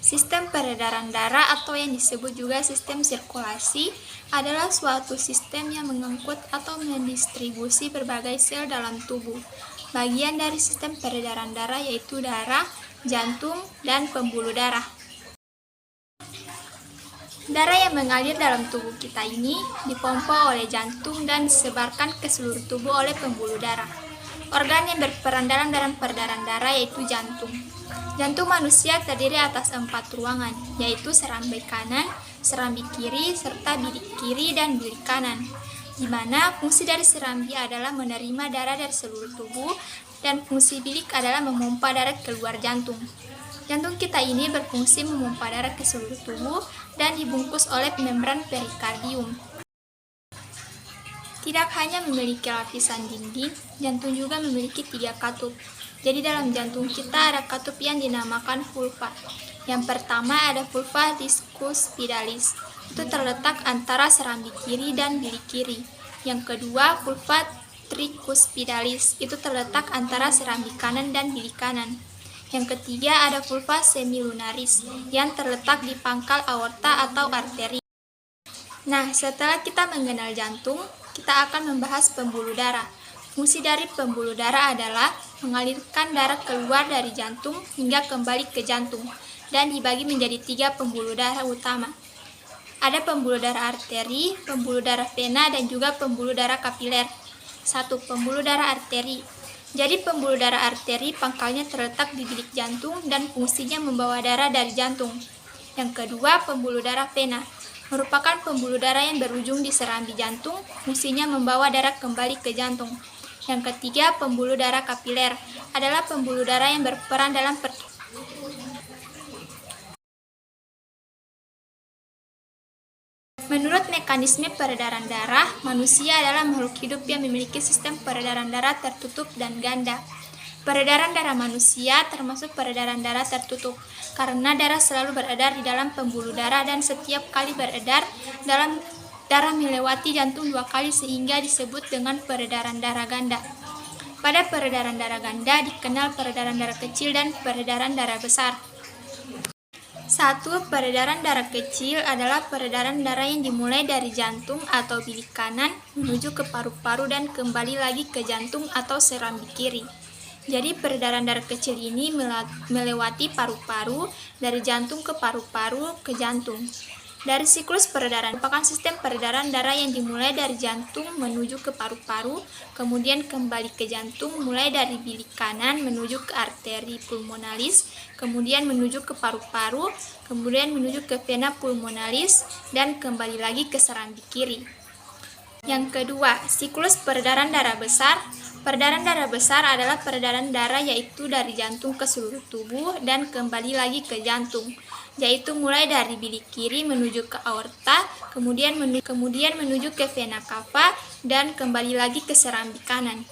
Sistem peredaran darah atau yang disebut juga sistem sirkulasi adalah suatu sistem yang mengangkut atau mendistribusi berbagai sel dalam tubuh. Bagian dari sistem peredaran darah yaitu darah, jantung, dan pembuluh darah. Darah yang mengalir dalam tubuh kita ini dipompa oleh jantung dan disebarkan ke seluruh tubuh oleh pembuluh darah. Organ yang berperan dalam peredaran darah yaitu jantung. Jantung manusia terdiri atas 4 ruangan, yaitu serambi kanan, serambi kiri, serta bilik kiri dan bilik kanan. Di mana fungsi dari serambi adalah menerima darah dari seluruh tubuh dan fungsi bilik adalah memompa darah keluar jantung. Jantung kita ini berfungsi memompa darah ke seluruh tubuh dan dibungkus oleh membran perikardium. Tidak hanya memiliki lapisan dinding, jantung juga memiliki 3 katup. Jadi dalam jantung kita ada katup yang dinamakan vulva. Yang pertama ada vulva discuspidalis, itu terletak antara serambi kiri dan bilik kiri. Yang kedua vulva tricuspidalis, itu terletak antara serambi kanan dan bilik kanan. Yang ketiga ada vulva semilunaris, yang terletak di pangkal aorta atau arteri. Nah, setelah kita mengenal jantung, kita akan membahas pembuluh darah. Fungsi dari pembuluh darah adalah mengalirkan darah keluar dari jantung hingga kembali ke jantung dan dibagi menjadi 3 pembuluh darah utama. Ada pembuluh darah arteri, pembuluh darah vena, dan juga pembuluh darah kapiler. 1. Pembuluh darah arteri. Jadi pembuluh darah arteri pangkalnya terletak di bilik jantung dan fungsinya membawa darah dari jantung. Yang kedua, pembuluh darah vena. Merupakan pembuluh darah yang berujung di serambi jantung, fungsinya membawa darah kembali ke jantung. Yang ketiga, pembuluh darah kapiler adalah pembuluh darah yang berperan dalam Menurut mekanisme peredaran darah, manusia adalah makhluk hidup yang memiliki sistem peredaran darah tertutup dan ganda. Peredaran darah manusia termasuk peredaran darah tertutup, karena darah selalu beredar di dalam pembuluh darah dan setiap kali beredar dalam darah melewati jantung 2 kali sehingga disebut dengan peredaran darah ganda. Pada peredaran darah ganda dikenal peredaran darah kecil dan peredaran darah besar. 1. Peredaran darah kecil adalah peredaran darah yang dimulai dari jantung atau bilik kanan menuju ke paru-paru dan kembali lagi ke jantung atau serambi kiri. Jadi peredaran darah kecil ini melewati paru-paru, dari jantung ke paru-paru ke jantung. Dari siklus peredaran merupakan sistem peredaran darah yang dimulai dari jantung menuju ke paru-paru, kemudian kembali ke jantung mulai dari bilik kanan menuju ke arteri pulmonalis, kemudian menuju ke paru-paru, kemudian menuju ke vena pulmonalis, dan kembali lagi ke serambi kiri. Yang kedua, siklus peredaran darah besar. Peredaran darah besar adalah peredaran darah yaitu dari jantung ke seluruh tubuh dan kembali lagi ke jantung, yaitu mulai dari bilik kiri menuju ke aorta, kemudian menuju ke vena cava, dan kembali lagi ke serambi kanan.